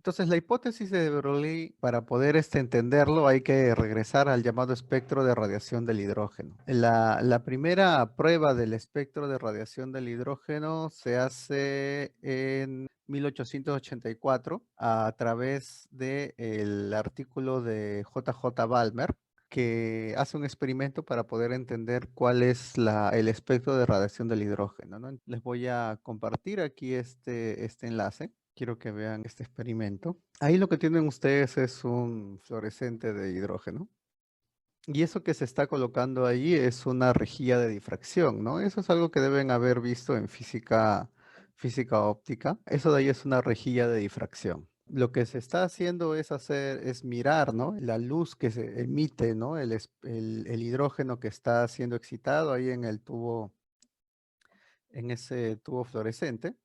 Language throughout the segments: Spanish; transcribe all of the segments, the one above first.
Entonces, la hipótesis de Broglie, para poder entenderlo, hay que regresar al llamado espectro de radiación del hidrógeno. La primera prueba del espectro de radiación del hidrógeno se hace en 1884 a través del artículo de J.J. Balmer, que hace un experimento para poder entender cuál es el espectro de radiación del hidrógeno, ¿no? Les voy a compartir aquí este enlace. Quiero que vean este experimento. Ahí lo que tienen ustedes es un fluorescente de hidrógeno. Y eso que se está colocando ahí es una rejilla de difracción, ¿no? Eso es algo que deben haber visto en física óptica. Eso de ahí es una rejilla de difracción. Lo que se está haciendo es mirar, ¿no? La luz que se emite, ¿no? El hidrógeno que está siendo excitado ahí en el tubo, en ese tubo fluorescente.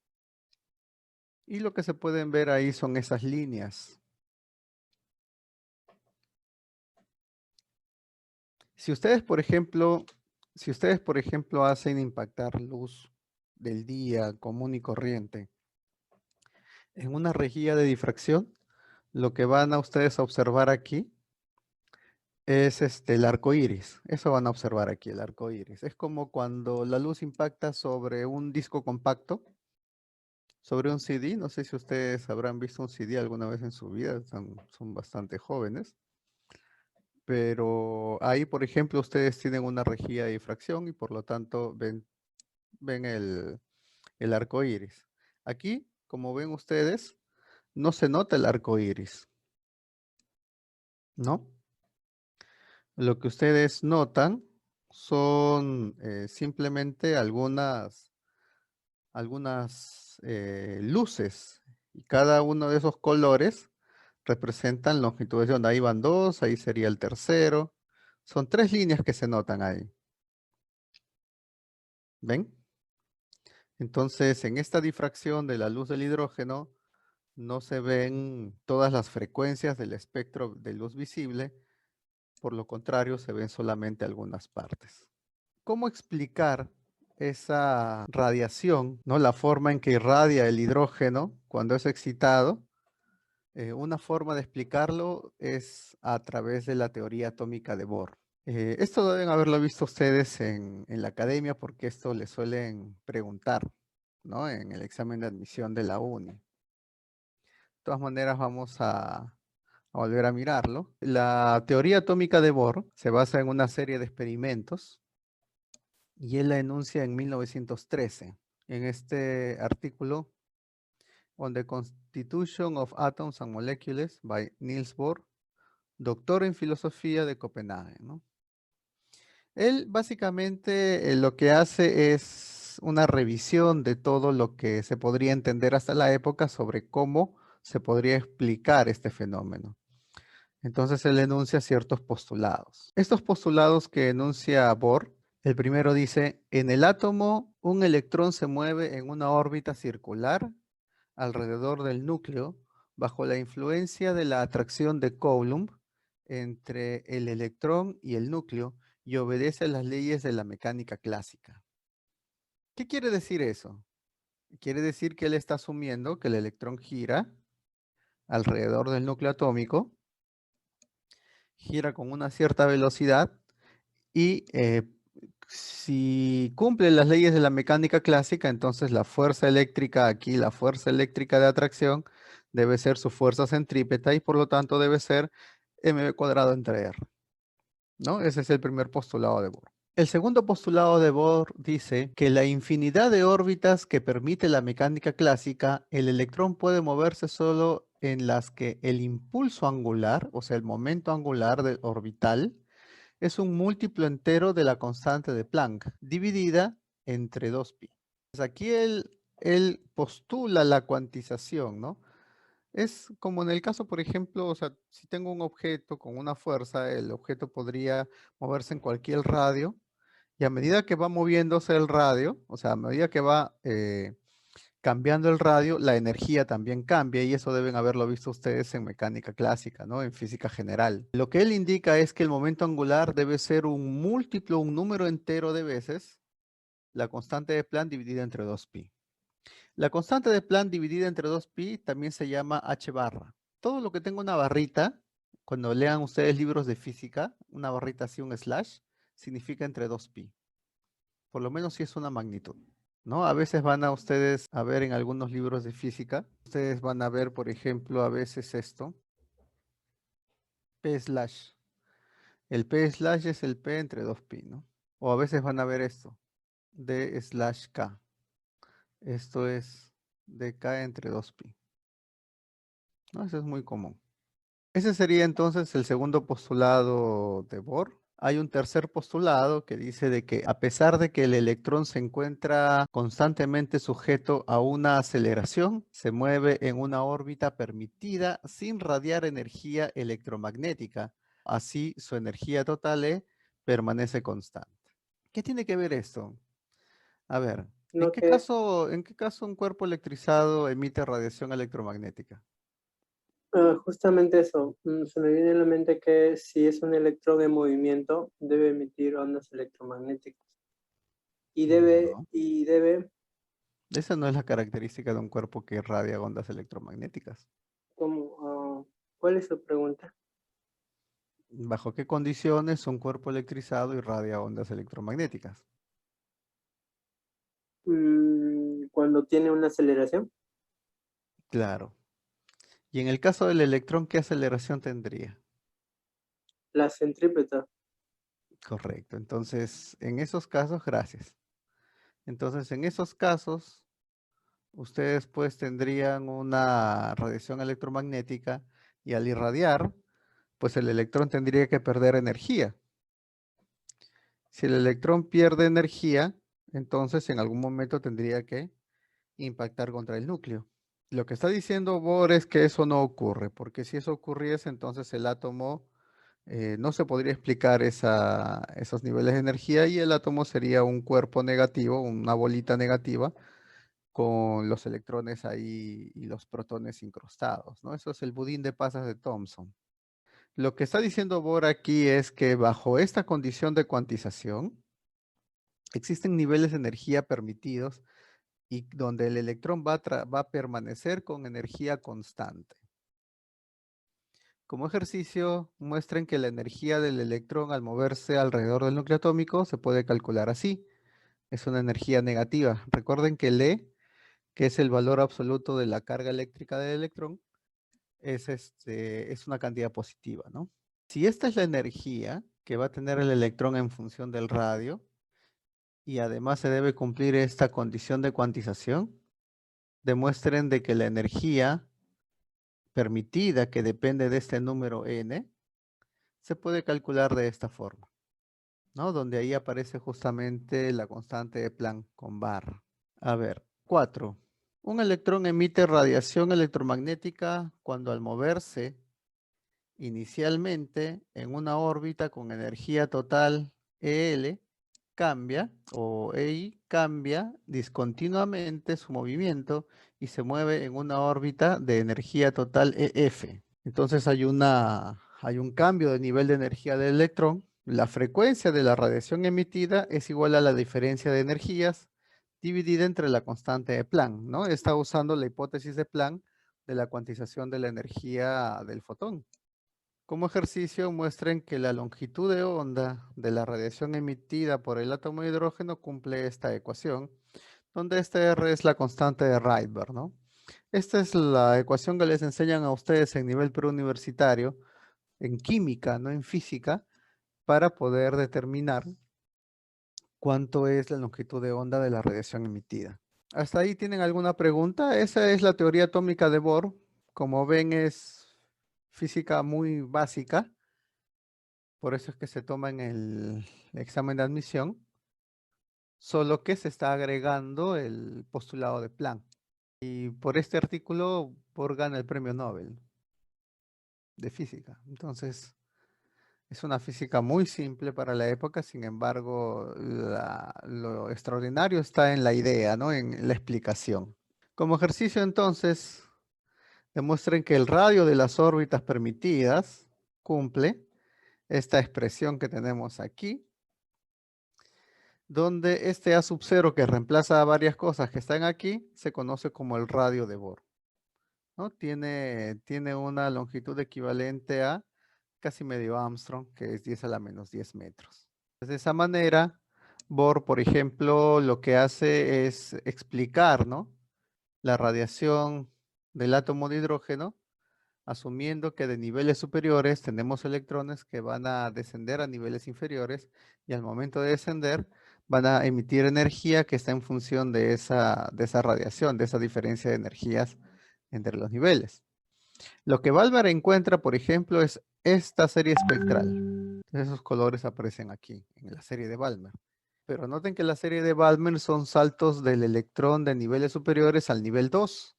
Y lo que se pueden ver ahí son esas líneas. Si ustedes, por ejemplo, hacen impactar luz del día común y corriente en una rejilla de difracción, lo que van a ustedes a observar aquí es el arco iris. Eso van a observar aquí, el arco iris. Es como cuando la luz impacta sobre un disco compacto, sobre un CD. No sé si ustedes habrán visto un CD alguna vez en su vida, son bastante jóvenes. Pero ahí, por ejemplo, ustedes tienen una rejilla de difracción y por lo tanto ven el arco iris. Aquí, como ven ustedes, no se nota el arco iris, ¿no? Lo que ustedes notan son simplemente algunas luces y cada uno de esos colores representan longitudes de onda. Ahí van dos, ahí sería el tercero. Son tres líneas que se notan ahí. ¿Ven? Entonces, en esta difracción de la luz del hidrógeno, no se ven todas las frecuencias del espectro de luz visible, por lo contrario, se ven solamente algunas partes. ¿Cómo explicar esa radiación, ¿no? La forma en que irradia el hidrógeno cuando es excitado? Una forma de explicarlo es a través de la teoría atómica de Bohr. Esto deben haberlo visto ustedes en la academia porque esto le suelen preguntar, ¿no? En el examen de admisión de la uni. De todas maneras, vamos a volver a mirarlo. La teoría atómica de Bohr se basa en una serie de experimentos y él la enuncia en 1913. En este artículo, On the Constitution of Atoms and Molecules by Niels Bohr, doctor en filosofía de Copenhague, ¿no? Él básicamente lo que hace es una revisión de todo lo que se podría entender hasta la época sobre cómo se podría explicar este fenómeno. Entonces él enuncia ciertos postulados. Estos postulados que enuncia Bohr, el primero dice, en el átomo un electrón se mueve en una órbita circular alrededor del núcleo bajo la influencia de la atracción de Coulomb entre el electrón y el núcleo y obedece a las leyes de la mecánica clásica. ¿Qué quiere decir eso? Quiere decir que él está asumiendo que el electrón gira alrededor del núcleo atómico, gira con una cierta velocidad y si cumple las leyes de la mecánica clásica, entonces la fuerza eléctrica aquí, la fuerza eléctrica de atracción, debe ser su fuerza centrípeta y por lo tanto debe ser mv² entre r, ¿no? Ese es el primer postulado de Bohr. El segundo postulado de Bohr dice que la infinidad de órbitas que permite la mecánica clásica, el electrón puede moverse solo en las que el impulso angular, o sea, el momento angular del orbital, es un múltiplo entero de la constante de Planck, dividida entre 2pi. Pues aquí él postula la cuantización, ¿no? Es como en el caso, por ejemplo, o sea, si tengo un objeto con una fuerza, el objeto podría moverse en cualquier radio, y a medida que va moviéndose el radio, o sea, a medida que va cambiando el radio, la energía también cambia y eso deben haberlo visto ustedes en mecánica clásica, ¿no? En física general. Lo que él indica es que el momento angular debe ser un múltiplo, un número entero de veces la constante de Planck dividida entre 2pi. La constante de Planck dividida entre 2pi también se llama h barra. Todo lo que tenga una barrita, cuando lean ustedes libros de física, una barrita así, un slash, significa entre 2pi. Por lo menos si es una magnitud, ¿no? A veces van a ustedes a ver en algunos libros de física, ustedes van a ver, por ejemplo, a veces esto, p slash. El p slash es el p entre 2pi, ¿no? O a veces van a ver esto, d slash k. Esto es dk entre 2pi, ¿no? Eso es muy común. Ese sería entonces el segundo postulado de Bohr. Hay un tercer postulado que dice de que a pesar de que el electrón se encuentra constantemente sujeto a una aceleración, se mueve en una órbita permitida sin radiar energía electromagnética. Así su energía total E permanece constante. ¿Qué tiene que ver esto? A ver, No que en qué caso un cuerpo electrizado emite radiación electromagnética? justamente eso, se me viene a la mente que si es un electrón en movimiento, debe emitir ondas electromagnéticas. No. Y debe, Esa no es la característica de un cuerpo que irradia ondas electromagnéticas. como, ¿cuál es su pregunta? ¿Bajo qué condiciones un cuerpo electrizado irradia ondas electromagnéticas? Cuando tiene una aceleración, Claro. Y en el caso del electrón, ¿qué aceleración tendría? la centrípeta, Correcto. Entonces, en esos casos, gracias. Entonces, en esos casos, ustedes pues tendrían una radiación electromagnética y al irradiar, pues el electrón tendría que perder energía. Si el electrón pierde energía, entonces en algún momento tendría que impactar contra el núcleo. Lo que está diciendo Bohr es que eso no ocurre, porque si eso ocurriese, entonces el átomo no se podría explicar esos niveles de energía y el átomo sería un cuerpo negativo, una bolita negativa, con los electrones ahí y los protones incrustados, ¿no? Eso es el budín de pasas de Thomson. Lo que está diciendo Bohr aquí es que bajo esta condición de cuantización, existen niveles de energía permitidos y donde el electrón va a permanecer con energía constante. Como ejercicio, muestren que la energía del electrón al moverse alrededor del núcleo atómico se puede calcular así. Es una energía negativa. Recuerden que el E, que es el valor absoluto de la carga eléctrica del electrón, es una cantidad positiva, ¿no? Si esta es la energía que va a tener el electrón en función del radio, y además se debe cumplir esta condición de cuantización, demuestren de que la energía permitida que depende de este número n se puede calcular de esta forma, ¿no? Donde ahí aparece justamente la constante de Planck con barra. A ver, 4. Un electrón emite radiación electromagnética cuando al moverse inicialmente en una órbita con energía total EL cambia o EI cambia discontinuamente su movimiento y se mueve en una órbita de energía total EF. Entonces hay un cambio de nivel de energía del electrón. La frecuencia de la radiación emitida es igual a la diferencia de energías dividida entre la constante de Planck, ¿no? Está usando la hipótesis de Planck de la cuantización de la energía del fotón. Como ejercicio, muestren que la longitud de onda de la radiación emitida por el átomo de hidrógeno cumple esta ecuación, donde esta R es la constante de Rydberg, ¿no? Esta es la ecuación que les enseñan a ustedes en nivel preuniversitario, en química, no en física, para poder determinar cuánto es la longitud de onda de la radiación emitida. ¿Hasta ahí tienen alguna pregunta? Esa es la teoría atómica de Bohr. Como ven, es física muy básica. Por eso es que se toma en el examen de admisión, solo que se está agregando el postulado de Planck. Y por este artículo, Bohr gana el premio Nobel de física. Entonces, es una física muy simple para la época, sin embargo, lo extraordinario está en la idea, ¿no? En la explicación. Como ejercicio, entonces, demuestren que el radio de las órbitas permitidas cumple esta expresión que tenemos aquí, donde este A sub 0 que reemplaza a varias cosas que están aquí, se conoce como el radio de Bohr, ¿no? Tiene una longitud equivalente a casi medio Armstrong, que es 10 a la menos 10 metros. De esa manera, Bohr, por ejemplo, lo que hace es explicar, ¿no?, la radiación del átomo de hidrógeno, asumiendo que de niveles superiores tenemos electrones que van a descender a niveles inferiores y al momento de descender van a emitir energía que está en función de esa radiación, de esa diferencia de energías entre los niveles. Lo que Balmer encuentra, por ejemplo, es esta serie espectral. Esos colores aparecen aquí, en la serie de Balmer. Pero noten que la serie de Balmer son saltos del electrón de niveles superiores al nivel 2.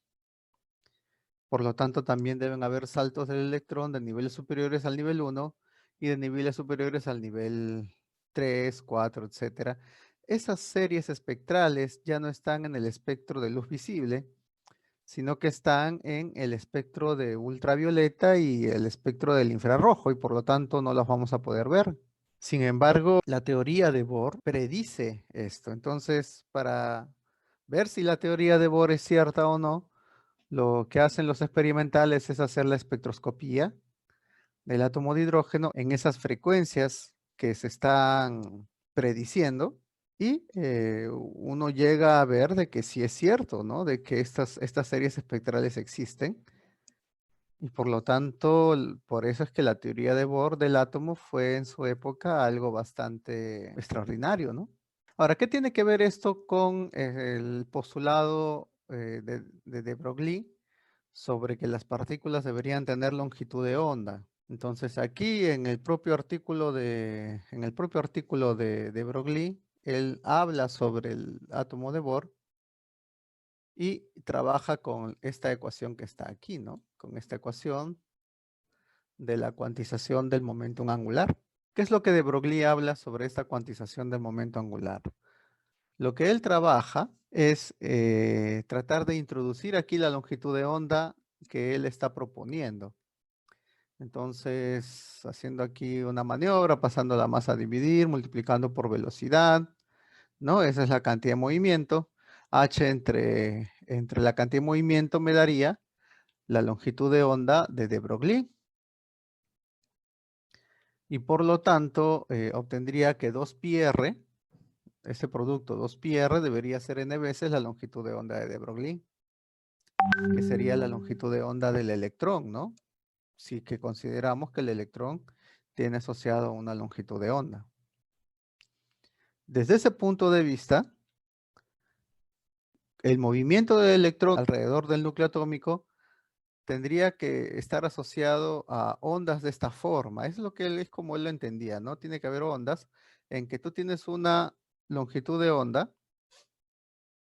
Por lo tanto, también deben haber saltos del electrón de niveles superiores al nivel 1 y de niveles superiores al nivel 3, 4, etcétera. Esas series espectrales ya no están en el espectro de luz visible, sino que están en el espectro de ultravioleta y el espectro del infrarrojo, y por lo tanto no las vamos a poder ver. Sin embargo, la teoría de Bohr predice esto. Entonces, para ver si la teoría de Bohr es cierta o no, lo que hacen los experimentales es hacer la espectroscopía del átomo de hidrógeno en esas frecuencias que se están prediciendo y uno llega a ver de que sí es cierto, ¿no? De que estas series espectrales existen y por lo tanto, por eso es que la teoría de Bohr del átomo fue en su época algo bastante extraordinario, ¿no? Ahora, ¿qué tiene que ver esto con el postulado de Broglie sobre que las partículas deberían tener longitud de onda? Entonces, aquí en el propio artículo de Broglie, él habla sobre el átomo de Bohr y trabaja con esta ecuación que está aquí, ¿no? Con esta ecuación de la cuantización del momento angular. ¿Qué es lo que de Broglie habla sobre esta cuantización del momento angular? Lo que él trabaja es tratar de introducir aquí la longitud de onda que él está proponiendo. Entonces, haciendo aquí una maniobra, pasando la masa a dividir, multiplicando por velocidad, ¿no? Esa es la cantidad de movimiento. H entre la cantidad de movimiento me daría la longitud de onda de Broglie. Y por lo tanto, obtendría que 2πr, ese producto 2πr debería ser n veces la longitud de onda de Broglie, que sería la longitud de onda del electrón, ¿no? Si que consideramos que el electrón tiene asociado una longitud de onda. Desde ese punto de vista, el movimiento del electrón alrededor del núcleo atómico tendría que estar asociado a ondas de esta forma. Es lo que él es como él lo entendía, ¿no? Tiene que haber ondas en que tú tienes una longitud de onda,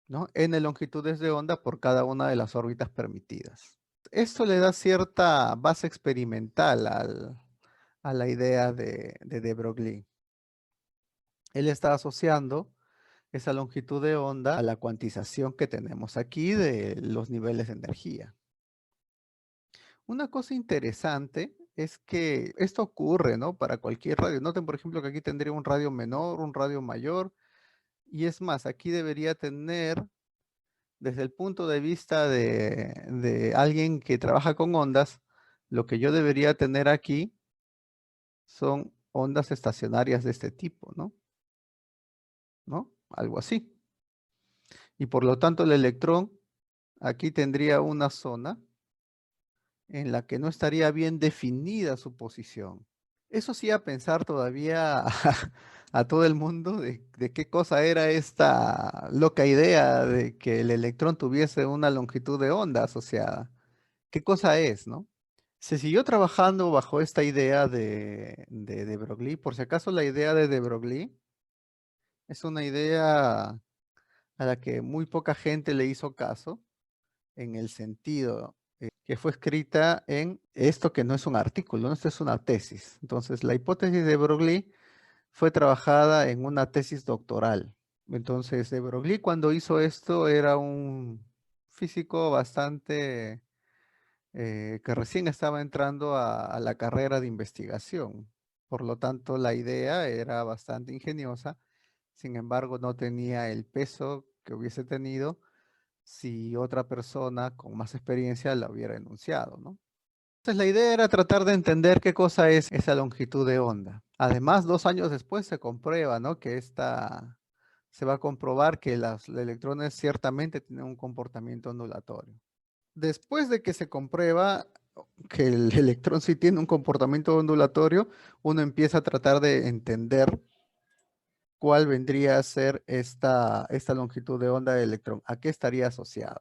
¿no? N longitudes de onda por cada una de las órbitas permitidas. Esto le da cierta base experimental a la idea de Broglie. Él está asociando esa longitud de onda a la cuantización que tenemos aquí de los niveles de energía. Una cosa interesante es que esto ocurre, ¿no? Para cualquier radio. Noten, por ejemplo, que aquí tendría un radio menor, un radio mayor, y es más, aquí debería tener, desde el punto de vista de alguien que trabaja con ondas, lo que yo debería tener aquí son ondas estacionarias de este tipo, ¿no? ¿No? Algo así. Y por lo tanto, el electrón aquí tendría una zona en la que no estaría bien definida su posición. Eso sí a pensar todavía a todo el mundo de qué cosa era esta loca idea de que el electrón tuviese una longitud de onda asociada. ¿Qué cosa es, no? Se siguió trabajando bajo esta idea de Broglie. Por si acaso la idea de Broglie es una idea a la que muy poca gente le hizo caso, en el sentido que fue escrita en esto que no es un artículo, ¿no? Esto es una tesis. Entonces, la hipótesis de Broglie fue trabajada en una tesis doctoral. Entonces, de Broglie cuando hizo esto era un físico bastante que recién estaba entrando a la carrera de investigación. Por lo tanto, la idea era bastante ingeniosa. Sin embargo, no tenía el peso que hubiese tenido si otra persona con más experiencia la hubiera enunciado, ¿no? Entonces la idea era tratar de entender qué cosa es esa longitud de onda. Además, 2 años después se comprueba, ¿no? Que se va a comprobar que los electrones ciertamente tienen un comportamiento ondulatorio. Después de que se comprueba que el electrón sí tiene un comportamiento ondulatorio, uno empieza a tratar de entender cuál vendría a ser esta longitud de onda del electrón, a qué estaría asociado.